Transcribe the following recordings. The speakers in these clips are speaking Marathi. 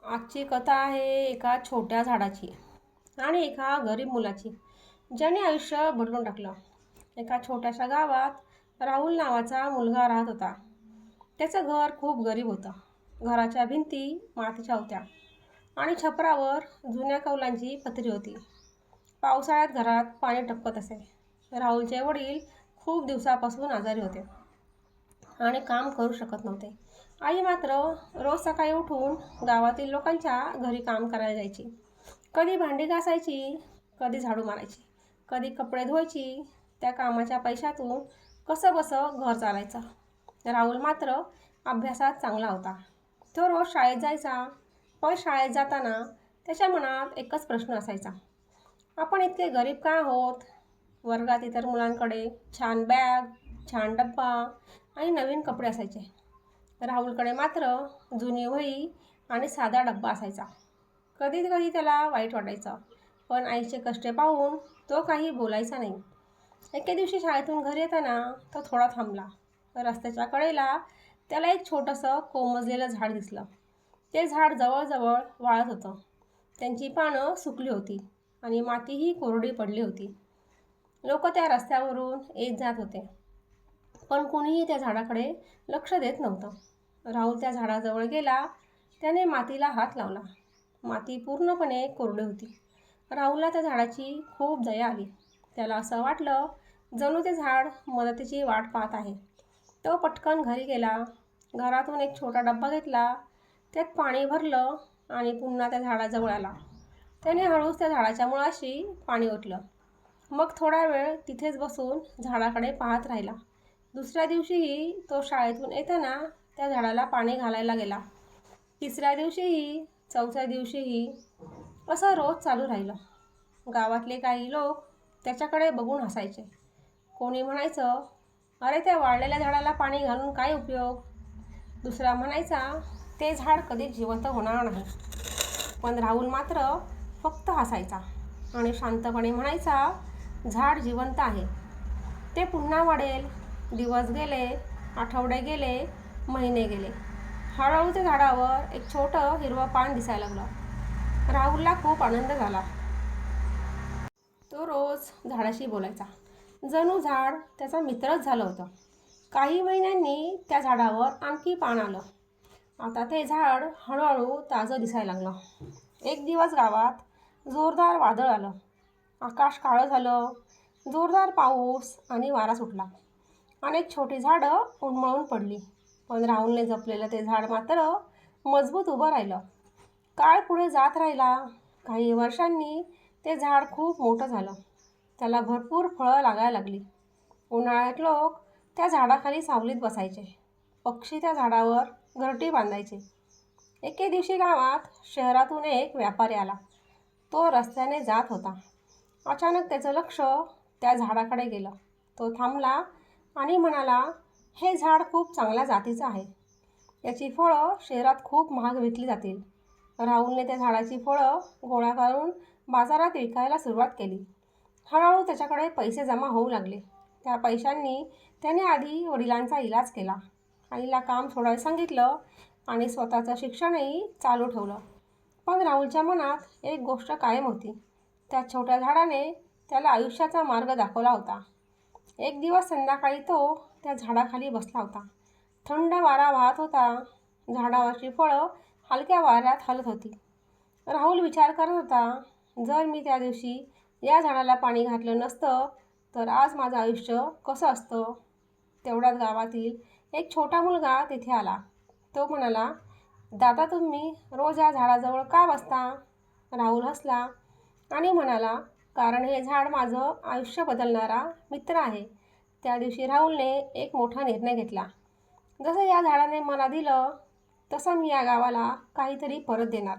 आजची कथा आहे एका छोट्या झाडाची आणि एका गरीब मुलाची, ज्याने आयुष्य बदलून टाकलं. एका छोट्याशा गावात राहुल नावाचा मुलगा राहत होता. त्याचं घर खूप गरीब होतं. घराच्या भिंती मातीच्या होत्या आणि छपरावर जुन्या कौलांची पत्री होती. पावसाळ्यात घरात पाणी टपकत असे. राहुलचे वडील खूप दिवसापासून आजारी होते आणि काम करू शकत नव्हते. आई मात्र रोज सकाळी उठून गावातील लोकांच्या घरी काम करायला जायची. कधी भांडी घासायची, कधी झाडू मारायची, कधी कपडे धुवायची. त्या कामाच्या पैशातून कसंबसं घर चालायचं. राहुल मात्र अभ्यासात चांगला होता. तो रोज शाळेत जायचा. पण शाळेत जाताना त्याच्या मनात एकच प्रश्न असायचा, आपण इतके गरीब का आहोत? वर्गात इतर मुलांकडे छान बॅग, छान डब्बा आणि नवीन कपडे असायचे. राहुलकडे मात्र जुनी वही आणि साधा डब्बा असायचा. कधी कधी त्याला वाईट वाटायचं, पण आईचे कष्ट पाहून तो काही बोलायचा नाही. एके दिवशी शाळेतून घरी येताना तो थोडा थांबला. रस्त्याच्या कडेला त्याला एक छोटंसं कोमजलेलं झाड दिसलं. ते झाड जवळजवळ वाळत होतं. त्यांची पानं सुकली होती आणि मातीही कोरडी पडली होती. लोक त्या रस्त्यावरून येत जात होते, पण कोणीही त्या झाडाकडे लक्ष देत नव्हतं. राहुल त्या झाडाजवळ गेला. त्याने मातीला हात लावला. माती पूर्णपणे कोरडी होती. राहुलला त्या झाडाची खूप दया आली. त्याला असं वाटलं जणू ते झाड मदतीची वाट पाहत आहे. तो पटकन घरी गेला. घरातून एक छोटा डब्बा घेतला. त्यात पाणी भरलं आणि पुन्हा त्या झाडाजवळ आला. त्याने हळूच त्या झाडाच्या मुळाशी पाणी ओतलं. मग थोडा वेळ तिथेच बसून झाडाकडे पाहत राहिला. दुसऱ्या दिवशीही तो शाळेतून येताना त्या झाडाला पाणी घालायला गेला. तिसऱ्या दिवशीही, चौथ्या दिवशीही असं रोज चालू राहिलं. गावातले काही लोक त्याच्याकडे बघून हसायचे. कोणी म्हणायचं, अरे त्या वाळलेल्या झाडाला पाणी घालून काय उपयोग? दुसरा म्हणायचा, ते झाड कधीच जिवंत होणार नाही. पण राहुल मात्र फक्त हसायचा आणि शांतपणे म्हणायचा, झाड जिवंत आहे. ते पुन्हा वाढेल. दिवस गेले, आठवडे गेले, महिने गेले. हळूहळू त्या झाडावर एक छोटं हिरवं पान दिसायला लागलं. राहुलला खूप आनंद झाला. तो रोज झाडाशी बोलायचा, जणू झाड त्याचा मित्रच झालं होतं. काही महिन्यांनी त्या झाडावर आणखी पान आलं. आता ते झाड हळूहळू ताजं दिसायला लागलं. एक दिवस गावात जोरदार वादळ आलं. आकाश काळं झालं. जोरदार पाऊस आणि वारा सुटला. अनेक छोटी झाडं उन्मळून पडली. पण राहुलने जपलेलं ते झाड मात्र मजबूत उभं राहिलं. काळ पुढे जात राहिला. काही वर्षांनी ते झाड खूप मोठं झालं. त्याला भरपूर फळं लागायला लागली. उन्हाळ्यात लोक त्या झाडाखाली सावलीत बसायचे. पक्षी त्या झाडावर घरटी बांधायचे. एके दिवशी गावात शहरातून एक व्यापारी आला. तो रस्त्याने जात होता. अचानक त्याचं लक्ष त्या झाडाकडे गेलं. तो थांबला आणि म्हणाला, हे झाड खूप चांगल्या जातीचं आहे. याची फळं शहरात खूप महाग विकली जातील. राहुलने त्या झाडाची फळं गोळा करून बाजारात विकायला सुरुवात केली. हळूहळू त्याच्याकडे पैसे जमा होऊ लागले. त्या पैशांनी त्याने आधी वडिलांचा इलाज केला, आईला काम सोडायला सांगितलं आणि स्वतःचं शिक्षणही चालू ठेवलं. पण राहुलच्या मनात एक गोष्ट कायम होती. त्या छोट्या झाडाने त्याला आयुष्याचा मार्ग दाखवला होता. एक दिवस संध्याकाळी तो त्या झाडाखाली बसला होता. थंड वारा वाहत होता. झाडावरची फळं हलक्या वाऱ्यात हलत होती. राहुल विचार करत होता, जर मी त्या दिवशी या झाडाला पाणी घातलं नसतं तर आज माझं आयुष्य कसं असतं? तेवढ्यात गावातील एक छोटा मुलगा तिथे आला. तो म्हणाला, दादा तुम्ही रोज या झाडाजवळ का बसता? राहुल हसला आणि म्हणाला, कारण हे झाड माझं आयुष्य बदलणारा मित्र आहे. त्या दिवशी राहुलने एक मोठा निर्णय घेतला. जसं या झाडाने मला दिलं तसं मी या गावाला काहीतरी परत देणार.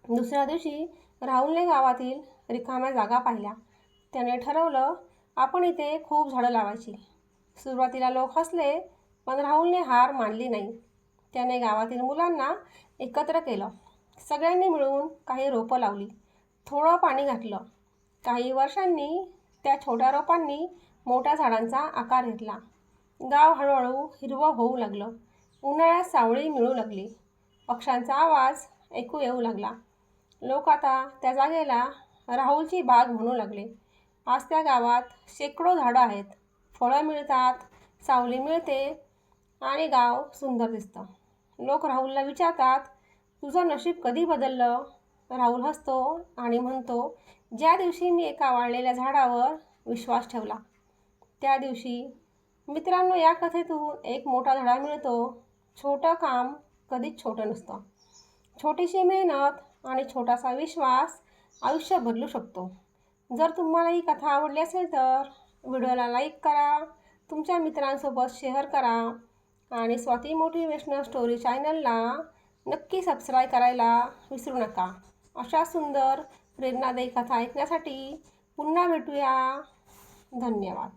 दुसऱ्या दिवशी राहुलने गावातील रिकाम्या जागा पाहिल्या. त्याने ठरवलं, आपण इथे खूप झाडं लावायची. सुरुवातीला लोक हसले, पण राहुलने हार मानली नाही. त्याने गावातील मुलांना एकत्र केलं. सगळ्यांनी मिळून काही रोपं लावली. थोडं पाणी घातलं. काही वर्षांनी त्या छोट्या रोपांनी मोठ्या झाडांचा आकार घेतला. गाव हळूहळू हिरवं होऊ लागलं. उन्हाळ्यात सावली मिळू लागली. पक्ष्यांचा आवाज ऐकू येऊ लागला. लोक आता त्या जागेला राहुलची बाग म्हणू लागले. आज त्या गावात शेकडो झाडं आहेत, फळं मिळतात, सावली मिळते आणि गाव सुंदर दिसतं. लोक राहुलला विचारतात, तुझं नशीब कधी बदललं? राहुल हसतो आणि म्हणतो, ज्या दिवशी मी एका वाळलेल्या झाडावर विश्वास ठेवला त्या दिवशी. मित्रांनो, या कथेतून एक मोठा धडा मिळतो. छोटं काम कधीच छोटं नसतं. छोटीशी मेहनत आणि छोटासा विश्वास आयुष्य बदलू शकतो. जर तुम्हाला ही कथा आवडली असेल तर व्हिडिओला लाईक करा, तुमच्या मित्रांसोबत शेअर करा आणि स्वाती मोटिवेशनल स्टोरी चॅनलला नक्की सबस्क्राईब करायला विसरू नका. अशा सुंदर प्रेरणादायी कथा ऐकण्यासाठी पुन्हा भेटूया. धन्यवाद.